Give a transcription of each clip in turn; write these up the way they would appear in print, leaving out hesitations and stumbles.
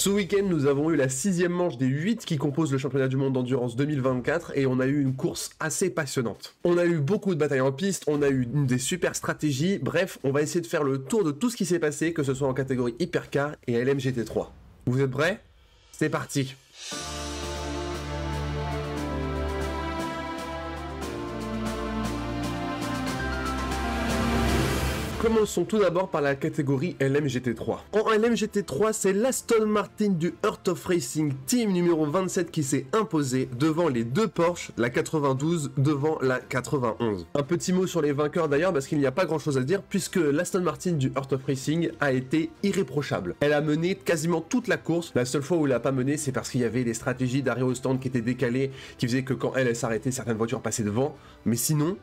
Ce week-end, nous avons eu la 6e manche des 8 qui composent le championnat du monde d'endurance 2024 et on a eu une course assez passionnante. On a eu beaucoup de batailles en piste, on a eu des super stratégies, bref, on va essayer de faire le tour de tout ce qui s'est passé, que ce soit en catégorie Hypercar et LMGT3. Vous êtes prêts? C'est parti! Commençons tout d'abord par la catégorie LMGT3. En LMGT3, c'est l'Aston Martin du Heart of Racing Team numéro 27 qui s'est imposé devant les deux Porsche, la 92 devant la 91. Un petit mot sur les vainqueurs d'ailleurs parce qu'il n'y a pas grand chose à dire puisque l'Aston Martin du Heart of Racing a été irréprochable. Elle a mené quasiment toute la course. La seule fois où elle n'a pas mené, c'est parce qu'il y avait des stratégies d'arrêt au stand qui étaient décalées, qui faisaient que quand elle s'arrêtait, certaines voitures passaient devant. Mais sinon,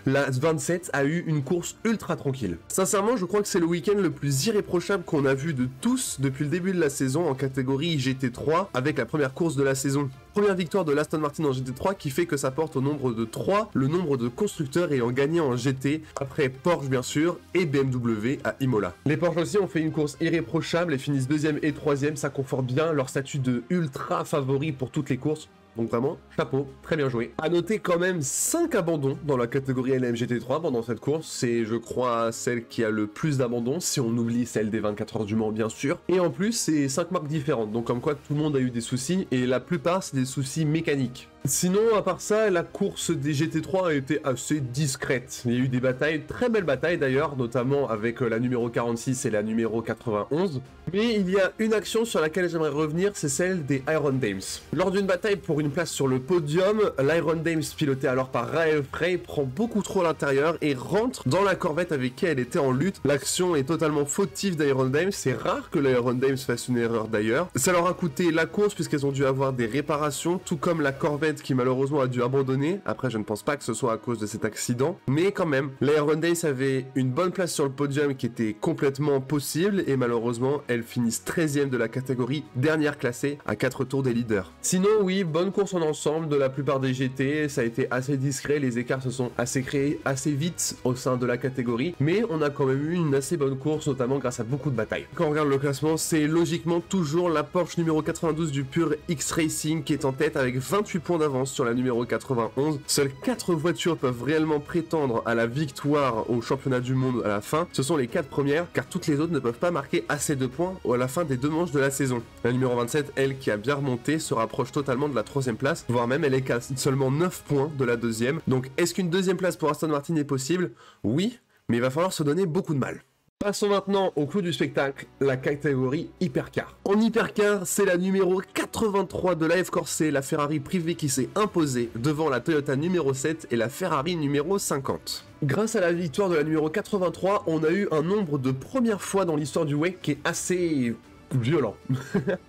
la 27 a eu une course ultra tranquille. Sincèrement, je crois que c'est le week-end le plus irréprochable qu'on a vu de tous depuis le début de la saison en catégorie GT3 avec la première course de la saison. Première victoire de l'Aston Martin en GT3 qui fait que ça porte au nombre de 3 le nombre de constructeurs ayant gagné en GT après Porsche bien sûr et BMW à Imola. Les Porsche aussi ont fait une course irréprochable et finissent 2e et 3e, ça conforte bien leur statut de ultra favori pour toutes les courses. Donc vraiment, chapeau, très bien joué. A noter quand même 5 abandons dans la catégorie LMGT3 pendant cette course. C'est, je crois, celle qui a le plus d'abandons, si on oublie celle des 24 heures du Mans, bien sûr. Et en plus, c'est 5 marques différentes. Donc comme quoi, tout le monde a eu des soucis. Et la plupart, c'est des soucis mécaniques. Sinon, à part ça, la course des GT3 a été assez discrète. Il y a eu des batailles, très belles batailles d'ailleurs, notamment avec la numéro 46 et la numéro 91. Mais il y a une action sur laquelle j'aimerais revenir, c'est celle des Iron Dames. Lors d'une bataille pour une place sur le podium, l'Iron Dames, piloté alors par Rael Frey, prend beaucoup trop l'intérieur et rentre dans la Corvette avec qui elle était en lutte. L'action est totalement fautive d'Iron Dames, c'est rare que l'Iron Dames fasse une erreur d'ailleurs. Ça leur a coûté la course puisqu'elles ont dû avoir des réparations, tout comme la Corvette qui malheureusement a dû abandonner. Après, je ne pense pas que ce soit à cause de cet accident, mais quand même, l'Iron Dames avait une bonne place sur le podium qui était complètement possible et malheureusement, elles finissent 13e de la catégorie, dernière classée à 4 tours des leaders. Sinon, oui, bonne course en ensemble de la plupart des GT, ça a été assez discret, les écarts se sont assez créés assez vite au sein de la catégorie, mais on a quand même eu une assez bonne course, notamment grâce à beaucoup de batailles. Quand on regarde le classement, c'est logiquement toujours la Porsche numéro 92 du Pure X Racing qui est en tête avec 28 points d'avance sur la numéro 91. Seules 4 voitures peuvent réellement prétendre à la victoire au championnat du monde à la fin. Ce sont les 4 premières, car toutes les autres ne peuvent pas marquer assez de points à la fin des 2 manches de la saison. La numéro 27, elle qui a bien remonté, se rapproche totalement de la 3e place, voire même elle est qu'à seulement 9 points de la 2e. Donc est-ce qu'une 2e place pour Aston Martin est possible? Oui, mais il va falloir se donner beaucoup de mal. Passons maintenant au clou du spectacle, la catégorie Hypercar. En Hypercar, c'est la numéro 83 de la F-Corse, la Ferrari privée qui s'est imposée devant la Toyota numéro 7 et la Ferrari numéro 50. Grâce à la victoire de la numéro 83, on a eu un nombre de premières fois dans l'histoire du WEC qui est assez violent.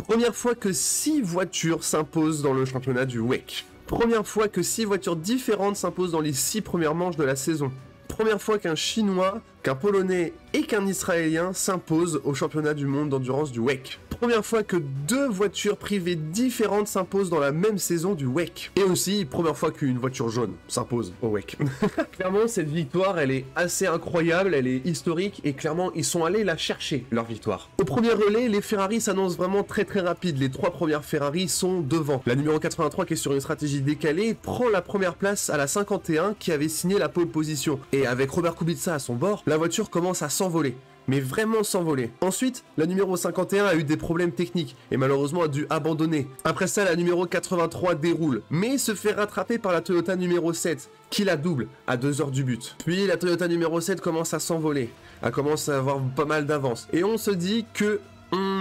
Première fois que 6 voitures s'imposent dans le championnat du WEC. Première fois que 6 voitures différentes s'imposent dans les 6 premières manches de la saison. Première fois qu'un Chinois, qu'un Polonais et qu'un Israélien s'imposent au championnat du monde d'endurance du WEC. Première fois que 2 voitures privées différentes s'imposent dans la même saison du WEC. Et aussi, première fois qu'une voiture jaune s'impose au WEC. Clairement, cette victoire, elle est assez incroyable, elle est historique, et clairement, ils sont allés la chercher, leur victoire. Au premier relais, les Ferrari s'annoncent vraiment très rapide. Les 3 premières Ferrari sont devant. La numéro 83, qui est sur une stratégie décalée, prend la première place à la 51, qui avait signé la pole position. Et avec Robert Kubica à son bord, la voiture commence à s'envoler. Mais vraiment s'envoler. Ensuite, la numéro 51 a eu des problèmes techniques et malheureusement a dû abandonner. Après ça, la numéro 83 déroule, mais se fait rattraper par la Toyota numéro 7, qui la double à 2 heures du but. Puis la Toyota numéro 7 commence à s'envoler, elle commence à avoir pas mal d'avance. Et on se dit que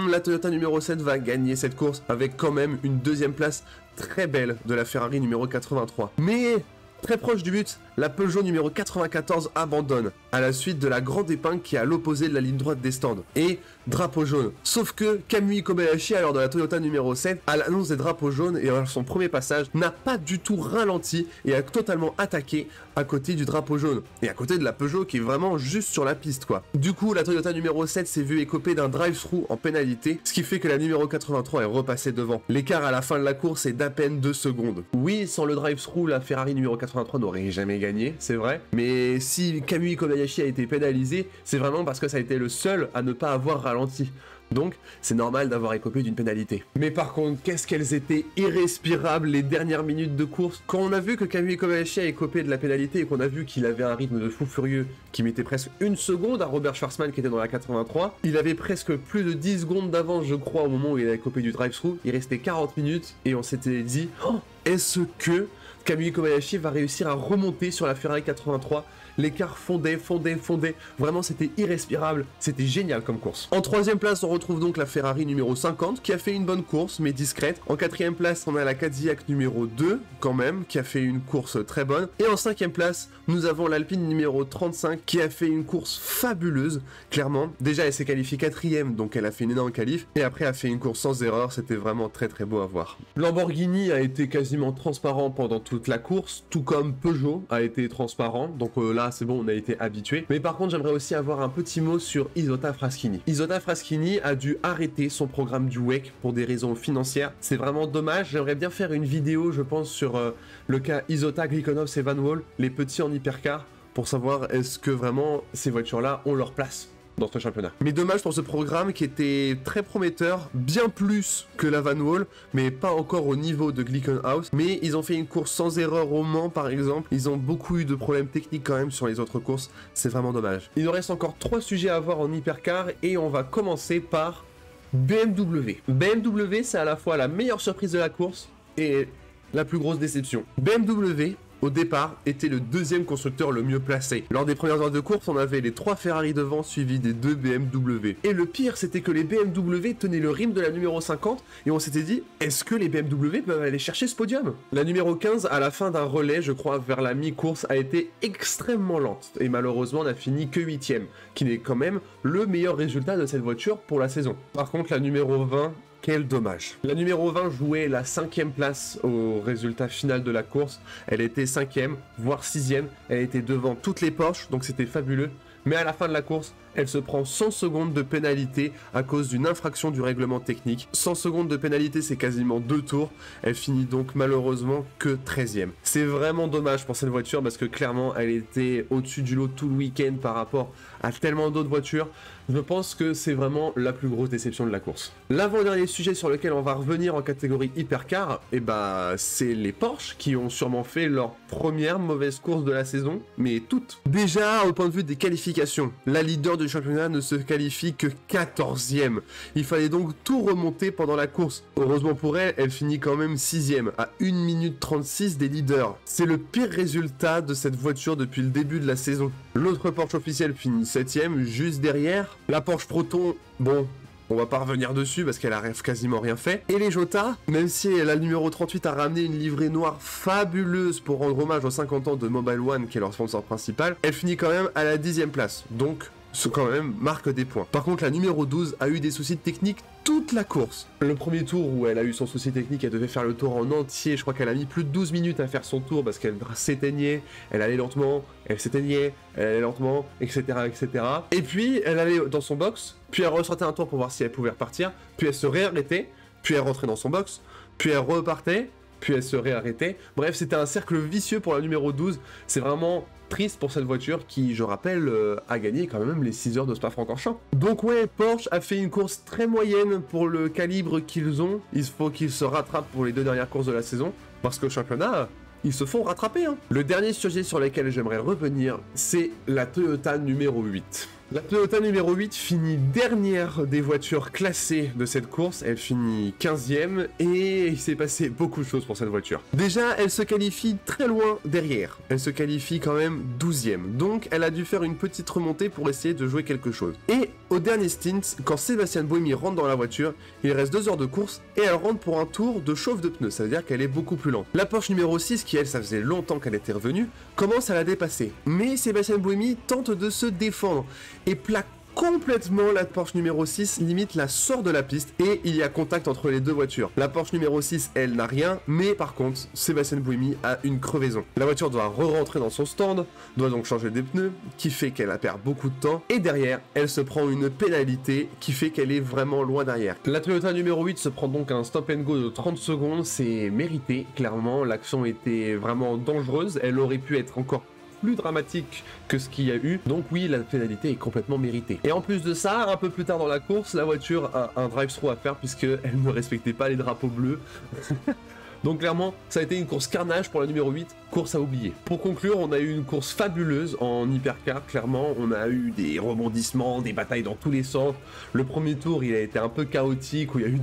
la Toyota numéro 7 va gagner cette course avec quand même une 2e place très belle de la Ferrari numéro 83. Mais très proche du but, la Peugeot numéro 94 abandonne, à la suite de la grande épingle qui est à l'opposé de la ligne droite des stands. Et drapeau jaune. Sauf que Kamui Kobayashi, alors de la Toyota numéro 7, à l'annonce des drapeaux jaunes et à son premier passage, n'a pas du tout ralenti et a totalement attaqué à côté du drapeau jaune. Et à côté de la Peugeot qui est vraiment juste sur la piste quoi. Du coup, la Toyota numéro 7 s'est vue écoper d'un drive-through en pénalité, ce qui fait que la numéro 83 est repassée devant. L'écart à la fin de la course est d'à peine 2 secondes. Oui, sans le drive-through, la Ferrari numéro 83 n'aurait jamais gagné, c'est vrai. Mais si Kamui Kobayashi a été pénalisé, c'est vraiment parce que ça a été le seul à ne pas avoir ralenti. Donc, c'est normal d'avoir écopé d'une pénalité. Mais par contre, qu'est-ce qu'elles étaient irrespirables les dernières minutes de course. Quand on a vu que Kamui Kobayashi a écopé de la pénalité et qu'on a vu qu'il avait un rythme de fou furieux qui mettait presque une seconde à Robert Schwarzman qui était dans la 83, il avait presque plus de 10 secondes d'avance, je crois, au moment où il a écopé du drive-thru. Il restait 40 minutes et on s'était dit, oh, est-ce que Kamui Kobayashi va réussir à remonter sur la Ferrari 83? L'écart fondait. Vraiment, c'était irrespirable. C'était génial comme course. En troisième place, on retrouve donc la Ferrari numéro 50, qui a fait une bonne course, mais discrète. En quatrième place, on a la Cadillac numéro 2, quand même, qui a fait une course très bonne. Et en cinquième place, nous avons l'Alpine numéro 35, qui a fait une course fabuleuse, clairement. Déjà, elle s'est qualifiée quatrième, donc elle a fait une énorme qualif. Et après, elle a fait une course sans erreur. C'était vraiment très beau à voir. Lamborghini a été quasiment transparent pendant toute la course, tout comme Peugeot a été transparent. Donc là, c'est bon, on a été habitué. Mais par contre, j'aimerais aussi avoir un petit mot sur Isotta Fraschini. Isotta Fraschini a dû arrêter son programme du WEC pour des raisons financières. C'est vraiment dommage. J'aimerais bien faire une vidéo, je pense, sur le cas Isotta, Glickenhaus et Van Wall, les petits en hypercar, pour savoir est-ce que vraiment ces voitures-là ont leur place dans ce championnat. Mais dommage pour ce programme qui était très prometteur, bien plus que la Van Wall, mais pas encore au niveau de Glickenhaus. Mais ils ont fait une course sans erreur au Mans, par exemple. Ils ont beaucoup eu de problèmes techniques quand même sur les autres courses. C'est vraiment dommage. Il nous reste encore 3 sujets à voir en hypercar et on va commencer par BMW. BMW, c'est à la fois la meilleure surprise de la course et la plus grosse déception. BMW, au départ, était le deuxième constructeur le mieux placé. Lors des premières heures de course, on avait les 3 Ferrari devant, suivis des 2 BMW. Et le pire, c'était que les BMW tenaient le rythme de la numéro 50, et on s'était dit, est-ce que les BMW peuvent aller chercher ce podium? La numéro 15, à la fin d'un relais, je crois, vers la mi-course, a été extrêmement lente, et malheureusement n'a fini que 8ème, qui n'est quand même le meilleur résultat de cette voiture pour la saison. Par contre, la numéro 20... quel dommage. La numéro 20 jouait la 5ème place au résultat final de la course. Elle était 5ème, voire 6ème. Elle était devant toutes les Porsche, donc c'était fabuleux. Mais à la fin de la course, elle se prend 100 secondes de pénalité à cause d'une infraction du règlement technique. 100 secondes de pénalité, c'est quasiment 2 tours. Elle finit donc malheureusement que 13ème. C'est vraiment dommage pour cette voiture parce que clairement, elle était au-dessus du lot tout le week-end par rapport à tellement d'autres voitures. Je pense que c'est vraiment la plus grosse déception de la course. L'avant-dernier sujet sur lequel on va revenir en catégorie hypercar, et bah c'est les Porsche qui ont sûrement fait leur première mauvaise course de la saison, mais toutes. Déjà, au point de vue des qualifications, la leader du championnat ne se qualifie que 14ème. Il fallait donc tout remonter pendant la course. Heureusement pour elle, elle finit quand même 6ème, à 1 minute 36 des leaders. C'est le pire résultat de cette voiture depuis le début de la saison. L'autre Porsche officielle finit 7ème, juste derrière. La Porsche Proton, bon, on va pas revenir dessus parce qu'elle a quasiment rien fait. Et les Jota, même si la numéro 38 a ramené une livrée noire fabuleuse pour rendre hommage aux 50 ans de Mobile One, qui est leur sponsor principal, elle finit quand même à la 10ème place. Donc, ce quand même marque des points. Par contre, la numéro 12 a eu des soucis techniques toute la course. Le premier tour où elle a eu son souci technique, elle devait faire le tour en entier. Je crois qu'elle a mis plus de 12 minutes à faire son tour parce qu'elle s'éteignait, elle allait lentement, elle s'éteignait, elle allait lentement, etc., etc. Et puis, elle allait dans son box, puis elle ressortait un tour pour voir si elle pouvait repartir, puis elle se réarrêtait, puis elle rentrait dans son box, puis elle repartait, puis elle se réarrêtait. Bref, c'était un cercle vicieux pour la numéro 12. C'est vraiment triste pour cette voiture qui, je rappelle, a gagné quand même les 6 heures de Spa-Francorchamps. Donc ouais, Porsche a fait une course très moyenne pour le calibre qu'ils ont. Il faut qu'ils se rattrapent pour les 2 dernières courses de la saison, parce qu'au championnat, ils se font rattraper. Le dernier sujet sur lequel j'aimerais revenir, c'est la Toyota numéro 8. La Toyota numéro 8 finit dernière des voitures classées de cette course, elle finit 15ème et il s'est passé beaucoup de choses pour cette voiture. Déjà, elle se qualifie très loin derrière, elle se qualifie quand même 12ème, donc elle a dû faire une petite remontée pour essayer de jouer quelque chose. Et au dernier stint, quand Sébastien Buemi rentre dans la voiture, il reste 2 heures de course et elle rentre pour un tour de chauffe de pneus, ça veut dire qu'elle est beaucoup plus lente. La Porsche numéro 6, qui elle, ça faisait longtemps qu'elle était revenue, commence à la dépasser. Mais Sébastien Buemi tente de se défendre et plaque complètement la Porsche numéro 6, limite la sort de la piste et il y a contact entre les deux voitures. La Porsche numéro 6, elle n'a rien, mais par contre, Sébastien Buemi a une crevaison. La voiture doit re-rentrer dans son stand, doit donc changer des pneus, qui fait qu'elle perd beaucoup de temps, et derrière, elle se prend une pénalité qui fait qu'elle est vraiment loin derrière. La Toyota numéro 8 se prend donc un stop and go de 30 secondes, c'est mérité, clairement, l'action était vraiment dangereuse, elle aurait pu être encore plus dramatique que ce qu'il y a eu. Donc oui, la pénalité est complètement méritée. Et en plus de ça, un peu plus tard dans la course, la voiture a un drive-through à faire puisqu'elle ne respectait pas les drapeaux bleus. Donc clairement, ça a été une course carnage pour la numéro 8, course à oublier. Pour conclure, on a eu une course fabuleuse en hypercar, clairement. On a eu des rebondissements, des batailles dans tous les sens. Le premier tour, il a été un peu chaotique, où il y a eu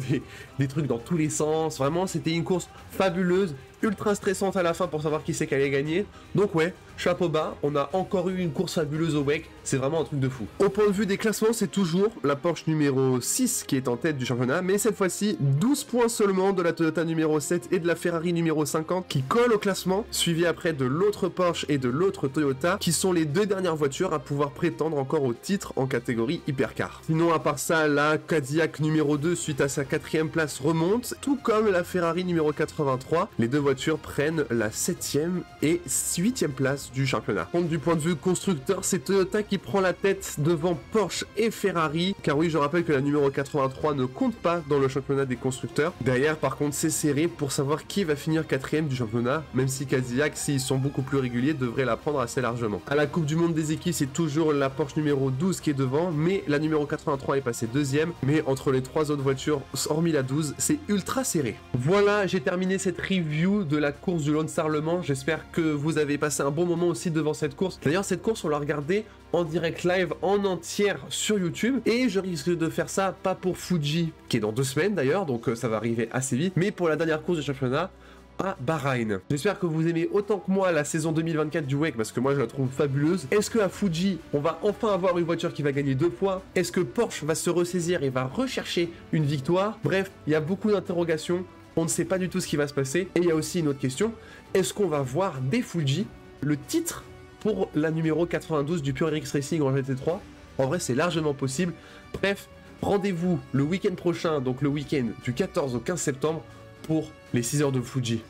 des trucs dans tous les sens. Vraiment, c'était une course fabuleuse, ultra stressante à la fin pour savoir qui c'est qui allait gagner. Donc ouais, chapeau bas, on a encore eu une course fabuleuse au WEC, c'est vraiment un truc de fou. Au point de vue des classements, c'est toujours la Porsche numéro 6 qui est en tête du championnat, mais cette fois-ci, 12 points seulement de la Toyota numéro 7 et de la Ferrari numéro 50 qui collent au classement, suivi après de l'autre Porsche et de l'autre Toyota, qui sont les deux dernières voitures à pouvoir prétendre encore au titre en catégorie hypercar. Sinon, à part ça, la Cadillac numéro 2, suite à sa 4ème place, remonte, tout comme la Ferrari numéro 83. Les deux voitures prennent la 7ème et 8ème place du championnat. Contre, du point de vue constructeur, c'est Toyota qui prend la tête devant Porsche et Ferrari, car oui, je rappelle que la numéro 83 ne compte pas dans le championnat des constructeurs. Derrière, par contre, c'est serré pour savoir qui va finir 4ème du championnat, même si Cadillac, s'ils sont beaucoup plus réguliers, devrait la prendre assez largement. À la Coupe du Monde des équipes, c'est toujours la Porsche numéro 12 qui est devant, mais la numéro 83 est passée 2ème, mais entre les trois autres voitures, hormis la 12, c'est ultra serré. Voilà, j'ai terminé cette review de la course du Lone Star Le Mans. J'espère que vous avez passé un bon moment aussi devant cette course. D'ailleurs, cette course, on l'a regardée en direct live en entière sur YouTube, et je risque de faire ça pas pour Fuji, qui est dans 2 semaines d'ailleurs, donc ça va arriver assez vite, mais pour la dernière course du championnat à Bahreïn. J'espère que vous aimez autant que moi la saison 2024 du WEC, parce que moi je la trouve fabuleuse. Est-ce que à Fuji, on va enfin avoir une voiture qui va gagner 2 fois? Est-ce que Porsche va se ressaisir et va rechercher une victoire? Bref, il y a beaucoup d'interrogations, on ne sait pas du tout ce qui va se passer. Et il y a aussi une autre question, est-ce qu'on va voir dès Fuji le titre pour la numéro 92 du Pure RX Racing en GT3? En vrai, c'est largement possible. Bref, rendez-vous le week-end prochain, donc le week-end du 14 au 15 septembre, pour les 6 heures de Fuji.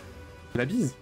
La bise!